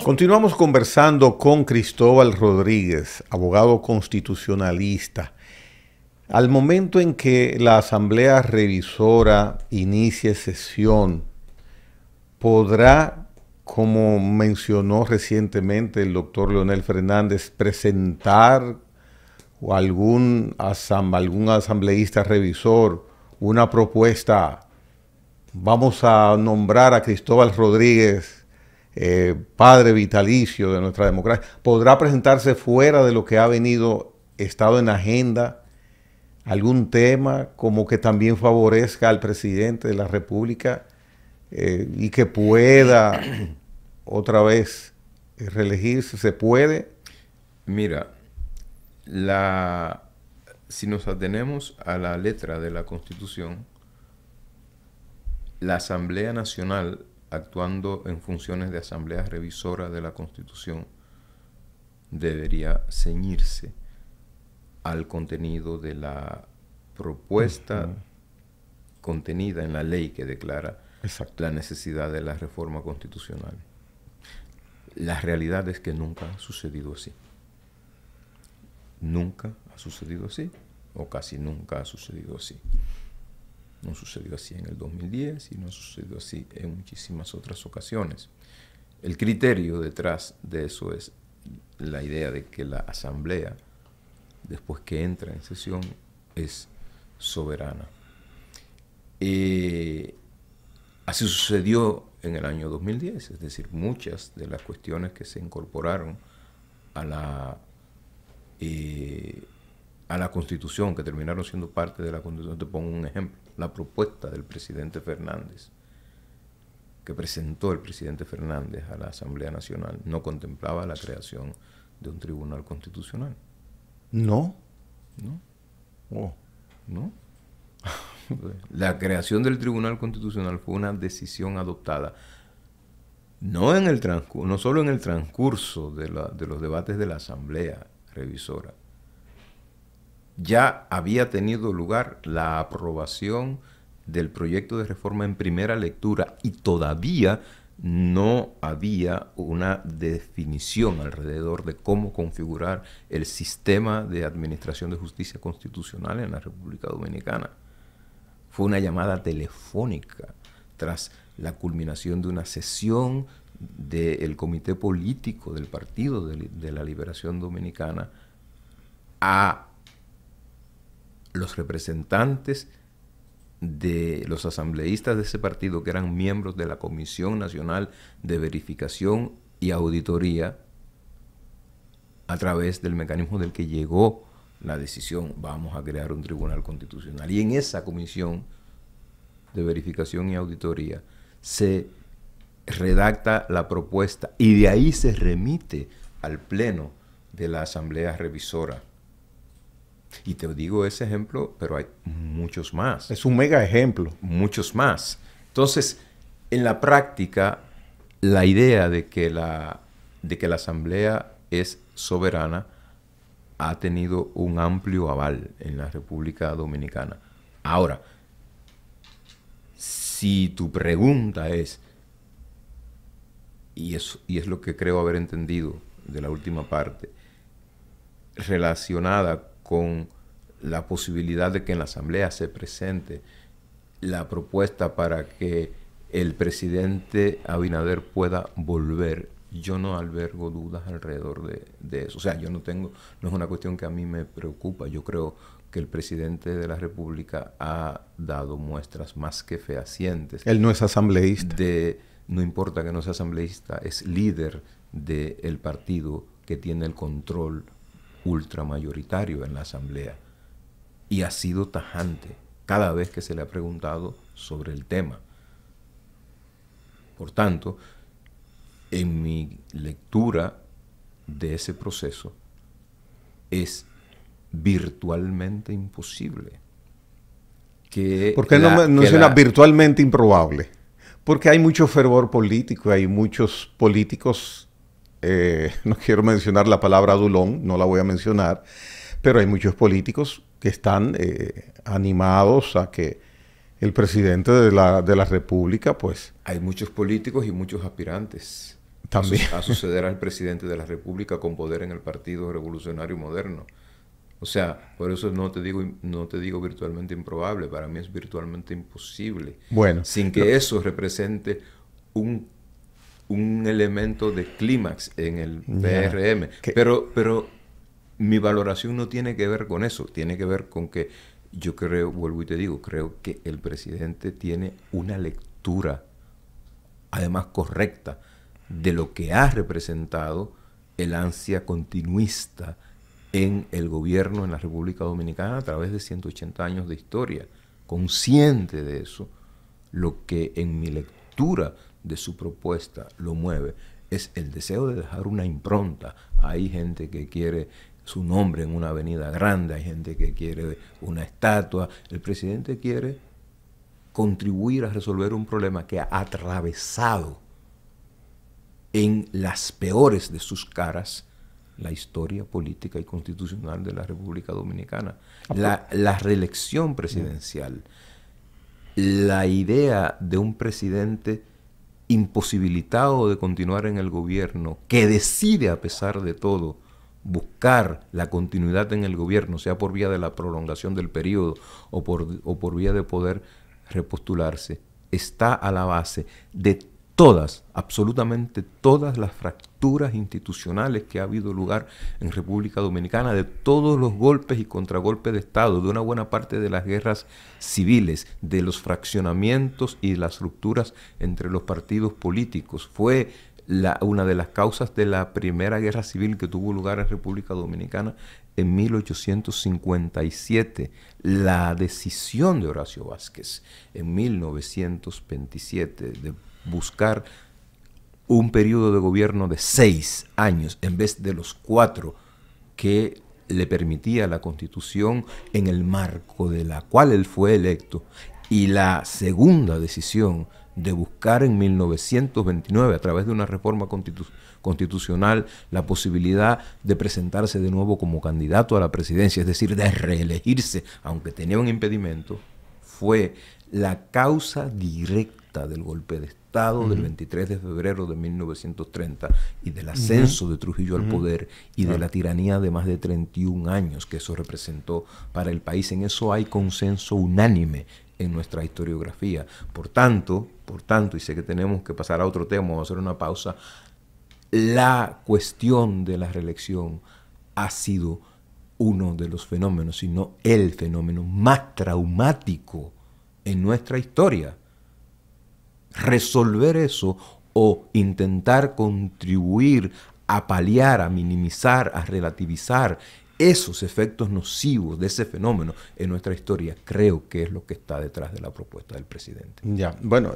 Continuamos conversando con Cristóbal Rodríguez, abogado constitucionalista. Al momento en que la Asamblea Revisora inicie sesión, ¿podrá, como mencionó recientemente el doctor Leonel Fernández, presentar algún asambleísta revisor una propuesta? Vamos a nombrar a Cristóbal Rodríguez padre vitalicio de nuestra democracia. ¿Podrá presentarse fuera de lo que ha estado en agenda algún tema como que también favorezca al presidente de la República y que pueda otra vez reelegirse? ¿Se puede? Mira, si nos atenemos a la letra de la Constitución, la Asamblea Nacional, actuando en funciones de Asamblea Revisora de la Constitución, debería ceñirse al contenido de la propuesta contenida en la ley que declara la necesidad de la reforma constitucional. La realidad es que nunca ha sucedido así. Nunca ha sucedido así, o casi nunca ha sucedido así. No sucedió así en el 2010 y no sucedió así en muchísimas otras ocasiones. El criterio detrás de eso es la idea de que la Asamblea, después que entra en sesión, es soberana. Así sucedió en el año 2010, es decir, muchas de las cuestiones que se incorporaron a la Constitución, que terminaron siendo parte de la Constitución. Te pongo un ejemplo. La propuesta del presidente Fernández, que presentó el presidente Fernández a la Asamblea Nacional, no contemplaba la creación de un tribunal constitucional. ¿No? ¿No? Oh. ¿No? La creación del tribunal constitucional fue una decisión adoptada no solo en el transcurso de los debates de la Asamblea Revisora. Ya había tenido lugar la aprobación del proyecto de reforma en primera lectura y todavía no había una definición alrededor de cómo configurar el sistema de administración de justicia constitucional en la República Dominicana. Fue una llamada telefónica tras la culminación de una sesión del Comité Político del Partido de la Liberación Dominicana a los representantes de los asambleístas de ese partido, que eran miembros de la Comisión Nacional de Verificación y Auditoría, a través del mecanismo del que llegó la decisión: vamos a crear un tribunal constitucional. Y en esa Comisión de Verificación y Auditoría se redacta la propuesta y de ahí se remite al Pleno de la Asamblea Revisora. Y te digo ese ejemplo, pero hay muchos más. Es un mega ejemplo. Muchos más. Entonces, en la práctica, la idea de que la Asamblea es soberana ha tenido un amplio aval en la República Dominicana. Ahora, si tu pregunta es, y es lo que creo haber entendido de la última parte, relacionada con la posibilidad de que en la Asamblea se presente la propuesta para que el presidente Abinader pueda volver, yo no albergo dudas alrededor de eso. O sea, no es una cuestión que a mí me preocupa. Yo creo que el presidente de la República ha dado muestras más que fehacientes. Él no es asambleísta. No importa que no sea asambleísta, es líder del partido que tiene el control ultramayoritario en la Asamblea. Y ha sido tajante cada vez que se le ha preguntado sobre el tema. Por tanto, en mi lectura de ese proceso, es virtualmente imposible que... ¿Por qué no menciona virtualmente improbable? Porque hay mucho fervor político, hay muchos políticos, no quiero mencionar la palabra adulón, no la voy a mencionar, pero hay muchos políticos que están animados a que el presidente de la República, pues... Hay muchos políticos y muchos aspirantes. También. A suceder al presidente de la República con poder en el Partido Revolucionario Moderno. O sea, por eso no te digo virtualmente improbable, para mí es virtualmente imposible. Bueno, sin que eso represente un elemento de clímax en el PRM. Pero mi valoración no tiene que ver con eso, tiene que ver con que yo creo, vuelvo y te digo, creo que el presidente tiene una lectura, además correcta, de lo que ha representado el ansia continuista en el gobierno en la República Dominicana a través de 180 años de historia. Consciente de eso, lo que en mi lectura de su propuesta lo mueve es el deseo de dejar una impronta. Hay gente que quiere su nombre en una avenida grande, hay gente que quiere una estatua. El presidente quiere contribuir a resolver un problema que ha atravesado en las peores de sus caras la historia política y constitucional de la República Dominicana. La reelección presidencial, la idea de un presidente imposibilitado de continuar en el gobierno, que decide a pesar de todo buscar la continuidad en el gobierno, sea por vía de la prolongación del periodo o por vía de poder repostularse, está a la base de todas, absolutamente todas las fracturas institucionales que ha habido lugar en República Dominicana, de todos los golpes y contragolpes de Estado, de una buena parte de las guerras civiles, de los fraccionamientos y las rupturas entre los partidos políticos. Fue una de las causas de la primera guerra civil que tuvo lugar en República Dominicana en 1857, la decisión de Horacio Vázquez en 1927 de buscar un periodo de gobierno de 6 años en vez de los 4 que le permitía la Constitución en el marco de la cual él fue electo, y la segunda decisión de buscar en 1929, a través de una reforma constitucional, la posibilidad de presentarse de nuevo como candidato a la presidencia, es decir, de reelegirse, aunque tenía un impedimento, fue la causa directa del golpe de Estado del 23 de febrero de 1930 y del ascenso de Trujillo al poder y de la tiranía de más de 31 años que eso representó para el país. En eso hay consenso unánime en nuestra historiografía. Por tanto, y sé que tenemos que pasar a otro tema, vamos a hacer una pausa, la cuestión de la reelección ha sido uno de los fenómenos, si no el fenómeno más traumático en nuestra historia. Resolver eso o intentar contribuir a paliar, a minimizar, a relativizar esos efectos nocivos de ese fenómeno en nuestra historia, creo que es lo que está detrás de la propuesta del presidente. Ya, bueno,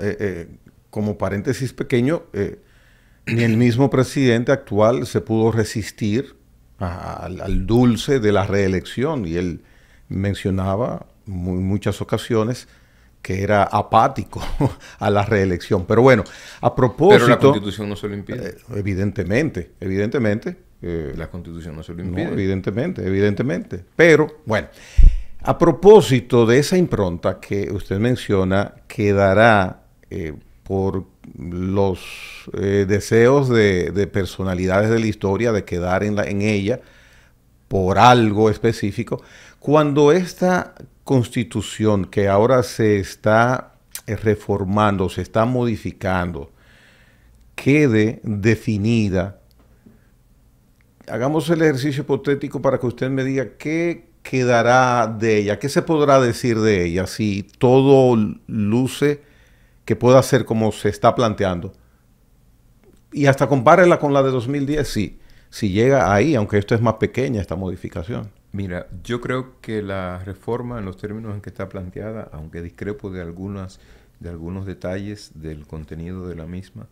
como paréntesis pequeño, ni el mismo presidente actual se pudo resistir al dulce de la reelección, y él mencionaba en muchas ocasiones que era apático a la reelección. Pero bueno, a propósito... Pero la Constitución no se lo impide. Evidentemente. La Constitución no se lo impide. No, evidentemente. Pero, bueno, a propósito de esa impronta que usted menciona, quedará por los deseos de personalidades de la historia de quedar en ella por algo específico, cuando esta Constitución que ahora se está reformando, se está modificando, quede definida. Hagamos el ejercicio hipotético para que usted me diga qué quedará de ella, qué se podrá decir de ella si todo luce que pueda ser como se está planteando. Y hasta compárela con la de 2010, sí, si llega ahí, aunque esto es más pequeña, esta modificación. Mira, yo creo que la reforma en los términos en que está planteada, aunque discrepo de algunos detalles del contenido de la misma,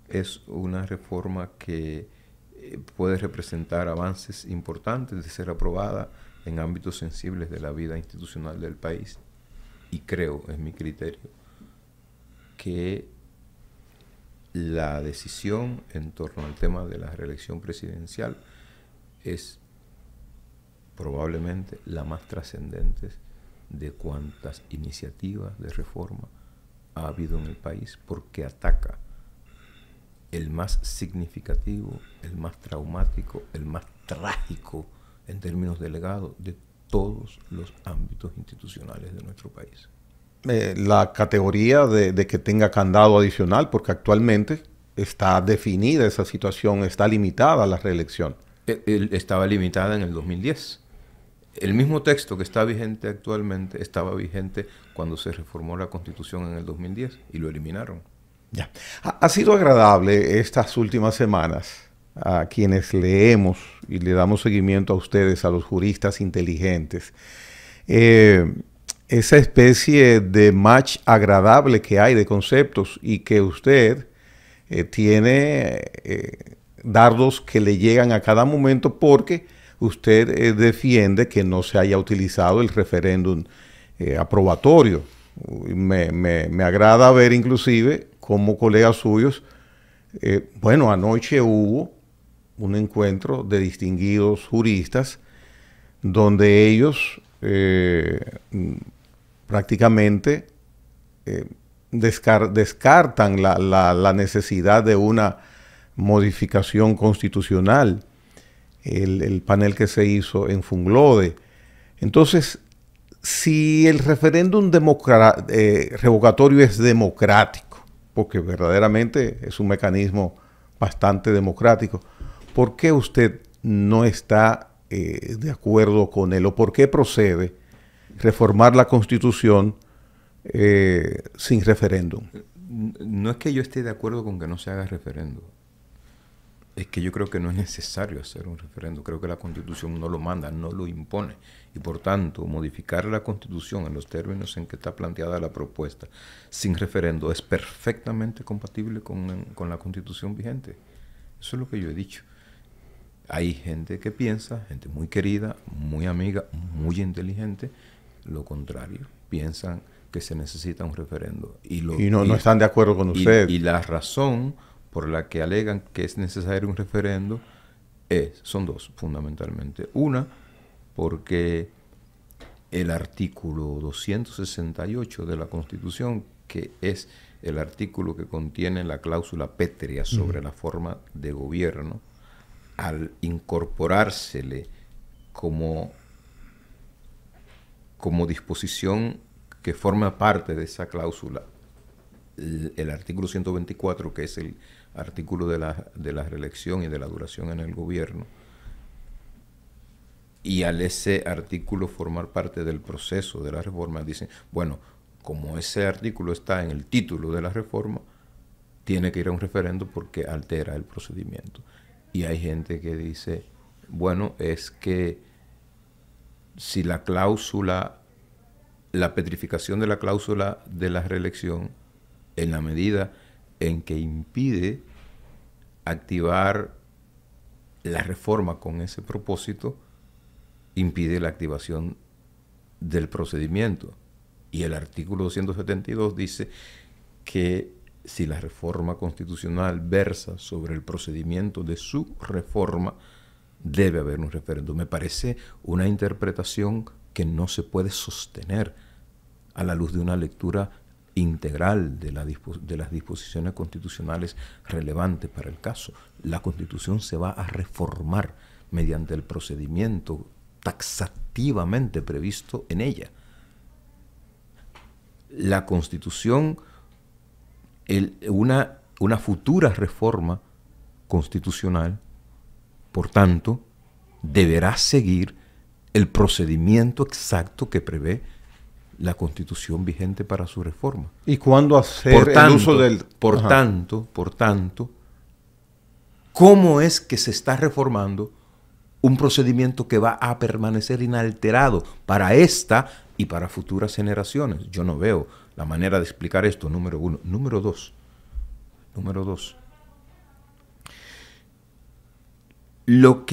es una reforma que puede representar avances importantes de ser aprobada en ámbitos sensibles de la vida institucional del país. Y creo, es mi criterio, que la decisión en torno al tema de la reelección presidencial es probablemente la más trascendente de cuantas iniciativas de reforma ha habido en el país, porque ataca el más significativo, el más traumático, el más trágico en términos de legado de todos los ámbitos institucionales de nuestro país. La categoría de que tenga candado adicional, porque actualmente está definida esa situación, está limitada a la reelección. Estaba limitada en el 2010. El mismo texto que está vigente actualmente estaba vigente cuando se reformó la Constitución en el 2010 y lo eliminaron. Ya. Ha sido agradable estas últimas semanas a quienes leemos y le damos seguimiento a ustedes, a los juristas inteligentes, esa especie de match agradable que hay de conceptos y que usted tiene dardos que le llegan a cada momento porque usted defiende que no se haya utilizado el referéndum aprobatorio. Me agrada ver inclusive como colegas suyos, bueno, anoche hubo un encuentro de distinguidos juristas donde ellos prácticamente descartan la necesidad de una modificación constitucional, el panel que se hizo en Funglode. Entonces, si el referéndum revocatorio es democrático, porque verdaderamente es un mecanismo bastante democrático, ¿por qué usted no está de acuerdo con él? ¿O por qué procede reformar la Constitución sin referéndum? No es que yo esté de acuerdo con que no se haga referéndum. Es que yo creo que no es necesario hacer un referéndum. Creo que la Constitución no lo manda, no lo impone. Y por tanto, modificar la Constitución en los términos en que está planteada la propuesta sin referéndum es perfectamente compatible con la Constitución vigente. Eso es lo que yo he dicho. Hay gente que piensa, gente muy querida, muy amiga, muy inteligente, lo contrario. Piensan que se necesita un referéndum. Y no están de acuerdo con usted. Y la razón por la que alegan que es necesario un referendo son dos, fundamentalmente. Una, porque el artículo 268 de la Constitución, que es el artículo que contiene la cláusula pétrea sobre la forma de gobierno, al incorporársele como disposición que forma parte de esa cláusula, el artículo 124, que es el artículo de la reelección y de la duración en el gobierno, y al ese artículo formar parte del proceso de la reforma, dicen, bueno, como ese artículo está en el título de la reforma, tiene que ir a un referendo porque altera el procedimiento. Y hay gente que dice, bueno, es que si la petrificación de la cláusula de la reelección, en la medida en que impide activar la reforma con ese propósito, impide la activación del procedimiento. Y el artículo 272 dice que si la reforma constitucional versa sobre el procedimiento de su reforma, debe haber un referéndum. Me parece una interpretación que no se puede sostener a la luz de una lectura integral de las disposiciones constitucionales relevantes para el caso. La Constitución se va a reformar mediante el procedimiento taxativamente previsto en ella. La Constitución, una futura reforma constitucional, por tanto, deberá seguir el procedimiento exacto que prevé la Constitución vigente para su reforma. ¿Y cuándo hacer el uso del...? Por tanto, ¿cómo es que se está reformando un procedimiento que va a permanecer inalterado para esta y para futuras generaciones? Yo no veo la manera de explicar esto, número uno. Número dos. Lo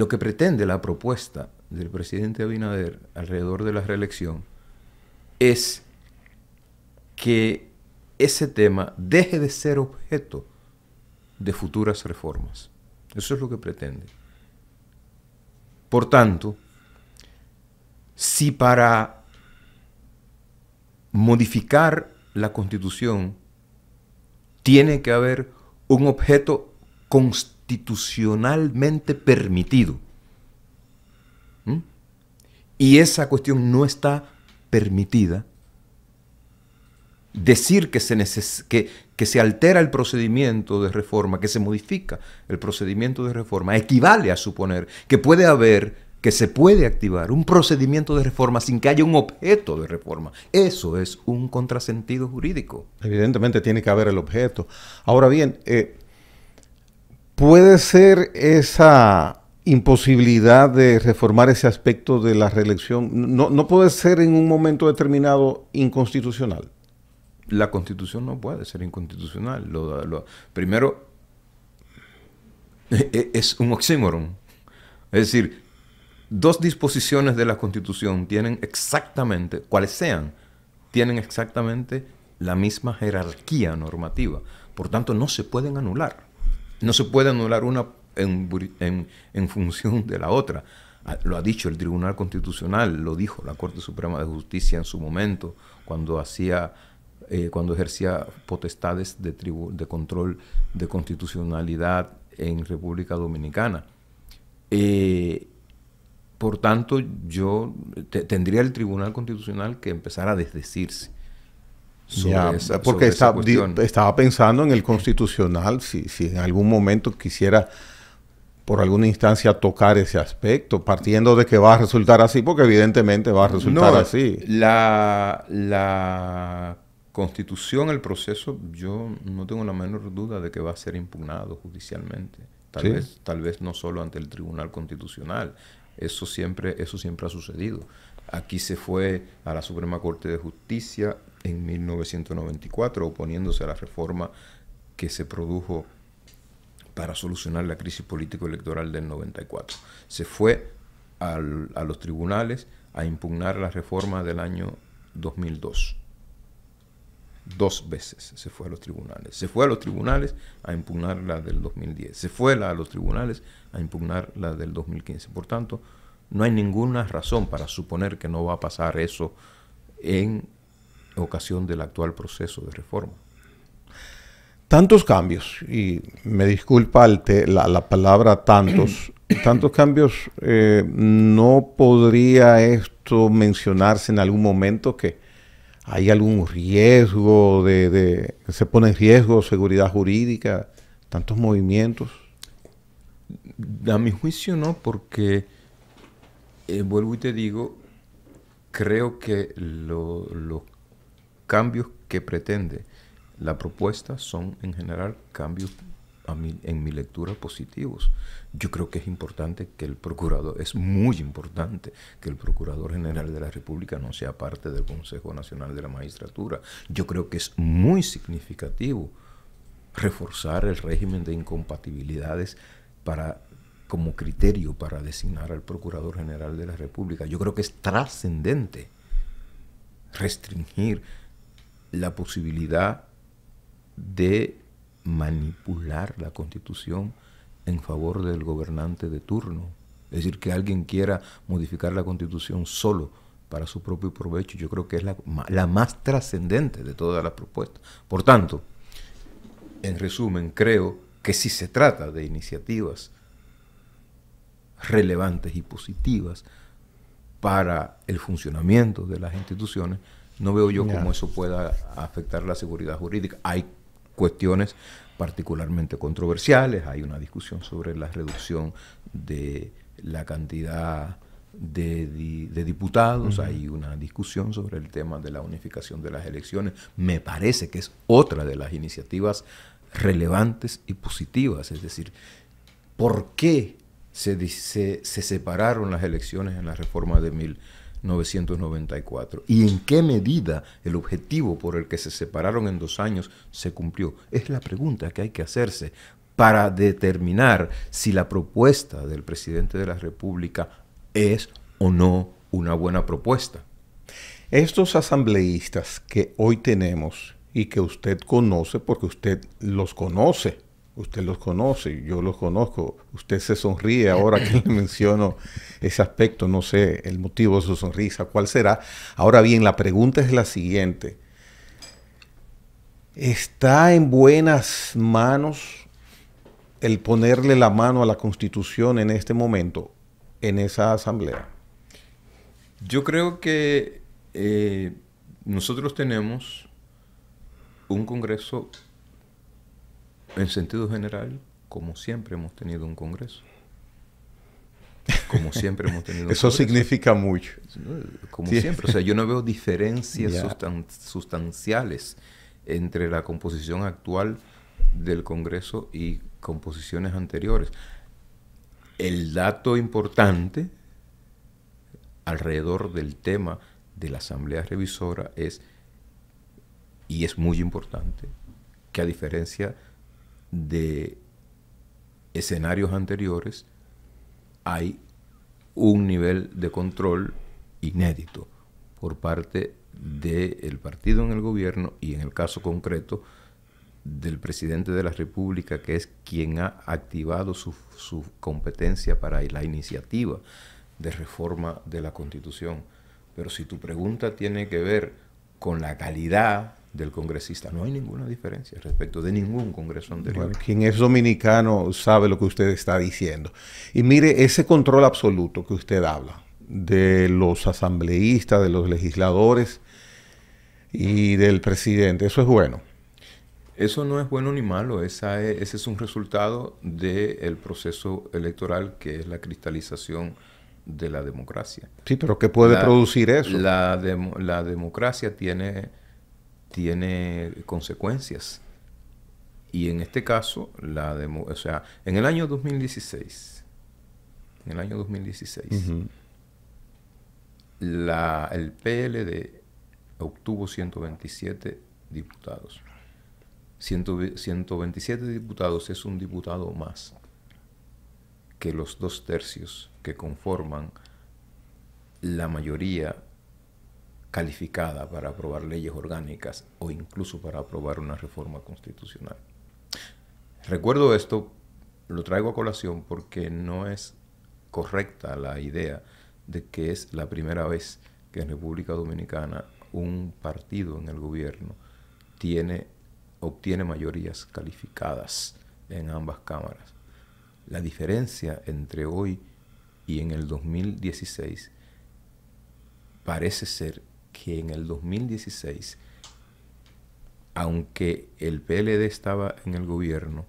que pretende la propuesta del presidente Abinader alrededor de la reelección es que ese tema deje de ser objeto de futuras reformas. Eso es lo que pretende. Por tanto, si para modificar la Constitución tiene que haber un objeto constitucionalmente permitido. ¿Mm? Y esa cuestión no está permitida. Decir que se altera el procedimiento de reforma, que se modifica el procedimiento de reforma, equivale a suponer que se puede activar un procedimiento de reforma sin que haya un objeto de reforma. Eso es un contrasentido jurídico. Evidentemente tiene que haber el objeto. Ahora bien, ¿puede ser esa imposibilidad de reformar ese aspecto de la reelección? ¿No puede ser en un momento determinado inconstitucional? La Constitución no puede ser inconstitucional. Primero, es un oxímoron. Es decir, dos disposiciones de la Constitución tienen exactamente, cuales sean, tienen exactamente la misma jerarquía normativa. Por tanto, no se pueden anular. No se puede anular una en función de la otra. Lo ha dicho el Tribunal Constitucional, lo dijo la Corte Suprema de Justicia en su momento, cuando ejercía potestades de control de constitucionalidad en República Dominicana. Por tanto, tendría el Tribunal Constitucional que empezar a desdecirse sobre esa cuestión. Estaba pensando en el Constitucional, si en algún momento quisiera por alguna instancia tocar ese aspecto, partiendo de que va a resultar así, porque evidentemente va a resultar así. La Constitución, el proceso, yo no tengo la menor duda de que va a ser impugnado judicialmente. Tal vez no solo ante el Tribunal Constitucional. Eso siempre ha sucedido. Aquí se fue a la Suprema Corte de Justicia en 1994, oponiéndose a la reforma que se produjo para solucionar la crisis político-electoral del 94. Se fue a los tribunales a impugnar la reforma del año 2002. 2 veces se fue a los tribunales. Se fue a los tribunales a impugnar la del 2010. Se fue a los tribunales a impugnar la del 2015. Por tanto, no hay ninguna razón para suponer que no va a pasar eso en ocasión del actual proceso de reforma. Tantos cambios, y me disculpa la palabra tantos cambios, ¿no podría esto mencionarse en algún momento que hay algún riesgo se pone en riesgo seguridad jurídica, tantos movimientos? A mi juicio no, porque vuelvo y te digo, creo que los cambios que pretende la propuesta son en general cambios, en mi lectura, positivos. Yo creo que es importante que es muy importante que el Procurador General de la República no sea parte del Consejo Nacional de la Magistratura. Yo creo que es muy significativo reforzar el régimen de incompatibilidades como criterio para designar al Procurador General de la República. Yo creo que es trascendente restringir la posibilidad de manipular la Constitución en favor del gobernante de turno. Es decir, que alguien quiera modificar la Constitución solo para su propio provecho, yo creo que es la más trascendente de todas las propuestas. Por tanto, en resumen, creo que si se trata de iniciativas relevantes y positivas para el funcionamiento de las instituciones, no veo yo cómo eso pueda afectar la seguridad jurídica. Hay cuestiones particularmente controversiales, hay una discusión sobre la reducción de la cantidad de diputados, hay una discusión sobre el tema de la unificación de las elecciones. Me parece que es otra de las iniciativas relevantes y positivas, es decir, ¿por qué se separaron las elecciones en la reforma de 1994? ¿Y en qué medida el objetivo por el que se separaron en 2 años se cumplió? Es la pregunta que hay que hacerse para determinar si la propuesta del presidente de la República es o no una buena propuesta. Estos asambleístas que hoy tenemos y que usted conoce, porque usted los conoce, yo los conozco, usted se sonríe ahora que le menciono ese aspecto, no sé el motivo de su sonrisa, cuál será. Ahora bien, la pregunta es la siguiente. ¿Está en buenas manos el ponerle la mano a la Constitución en este momento, en esa asamblea? Yo creo que nosotros tenemos un Congreso, en sentido general, como siempre hemos tenido un Congreso. Como siempre hemos tenido un Eso Congreso. Significa mucho. Como Sí. siempre. O sea, yo no veo diferencias Ya. sustanciales entre la composición actual del Congreso y composiciones anteriores. El dato importante alrededor del tema de la Asamblea Revisora es, y es muy importante, que a diferencia de escenarios anteriores, hay un nivel de control inédito por parte del partido en el gobierno y, en el caso concreto, del presidente de la República, que es quien ha activado su competencia para la iniciativa de reforma de la Constitución. Pero si tu pregunta tiene que ver con la calidad del congresista, no hay ninguna diferencia respecto de ningún congreso anterior. Bueno, quien es dominicano sabe lo que usted está diciendo. Y mire, ese control absoluto que usted habla de los asambleístas, de los legisladores y del presidente, eso es bueno. Eso no es bueno ni malo, ese es un resultado del proceso electoral, que es la cristalización de la democracia. Sí, pero ¿qué puede producir eso? La democracia tiene consecuencias. Y en este caso, o sea, en el año 2016, el PLD obtuvo 127 diputados. 127 diputados es un diputado más que los 2/3 que conforman la mayoría calificada para aprobar leyes orgánicas o incluso para aprobar una reforma constitucional. Recuerdo esto, lo traigo a colación porque no es correcta la idea de que es la primera vez que en República Dominicana un partido en el gobierno obtiene mayorías calificadas en ambas cámaras. La diferencia entre hoy y en el 2016 parece ser que en el 2016, aunque el PLD estaba en el gobierno,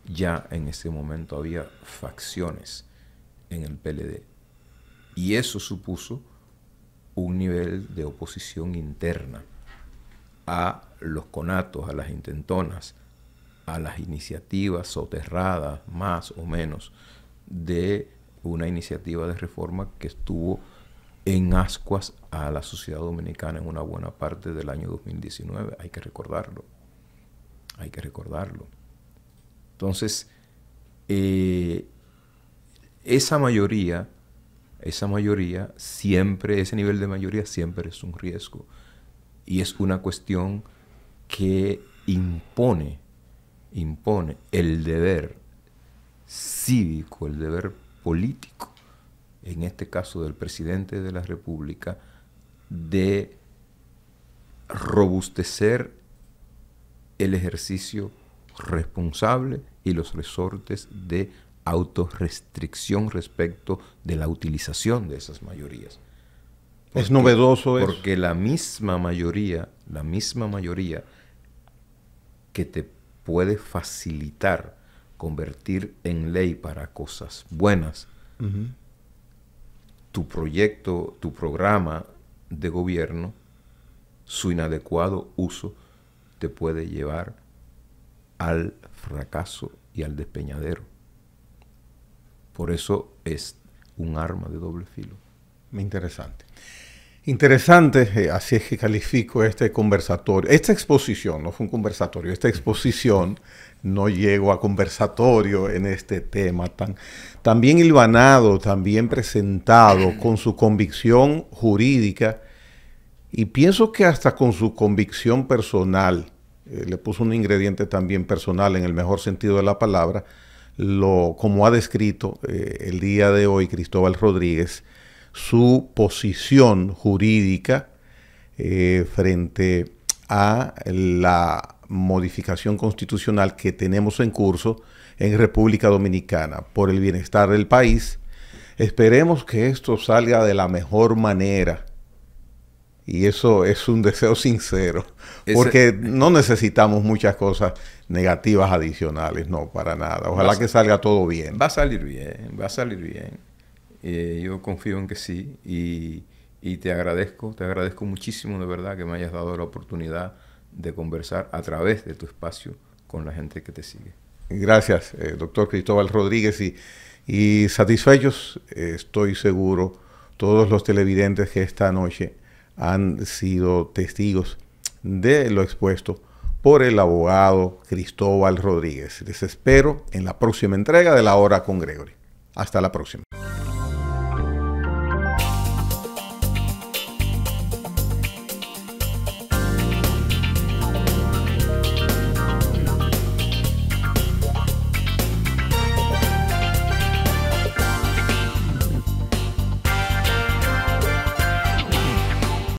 ya en ese momento había facciones en el PLD. Y eso supuso un nivel de oposición interna a los conatos, a las intentonas, a las iniciativas soterradas, más o menos, de una iniciativa de reforma que estuvo en ascuas a la sociedad dominicana en una buena parte del año 2019. Hay que recordarlo. Entonces, esa mayoría siempre, ese nivel de mayoría siempre es un riesgo. Y es una cuestión que impone el deber cívico, el deber político, en este caso del presidente de la República, de robustecer el ejercicio responsable y los resortes de autorrestricción respecto de la utilización de esas mayorías. Es novedoso eso. Porque la misma mayoría que te puede facilitar convertir en ley para cosas buenas, tu proyecto, tu programa de gobierno, su inadecuado uso te puede llevar al fracaso y al despeñadero. Por eso es un arma de doble filo. Interesante. Interesante, así es que califico este conversatorio. Esta exposición, no fue un conversatorio, esta exposición, no llego a conversatorio en este tema tan bien hilvanado, tan bien presentado, con su convicción jurídica y pienso que hasta con su convicción personal. Le puso un ingrediente también personal en el mejor sentido de la palabra, como ha descrito el día de hoy Cristóbal Rodríguez, su posición jurídica frente a la modificación constitucional que tenemos en curso en República Dominicana por el bienestar del país. Esperemos que esto salga de la mejor manera. Y eso es un deseo sincero, porque no necesitamos muchas cosas negativas adicionales, no, para nada. Ojalá que salga todo bien. Va a salir bien, va a salir bien. Yo confío en que sí, y te agradezco muchísimo de verdad que me hayas dado la oportunidad de conversar a través de tu espacio con la gente que te sigue. Gracias, doctor Cristóbal Rodríguez, y satisfechos, estoy seguro, todos los televidentes que esta noche han sido testigos de lo expuesto por el abogado Cristóbal Rodríguez. Les espero en la próxima entrega de La Hora con Gregory. Hasta la próxima.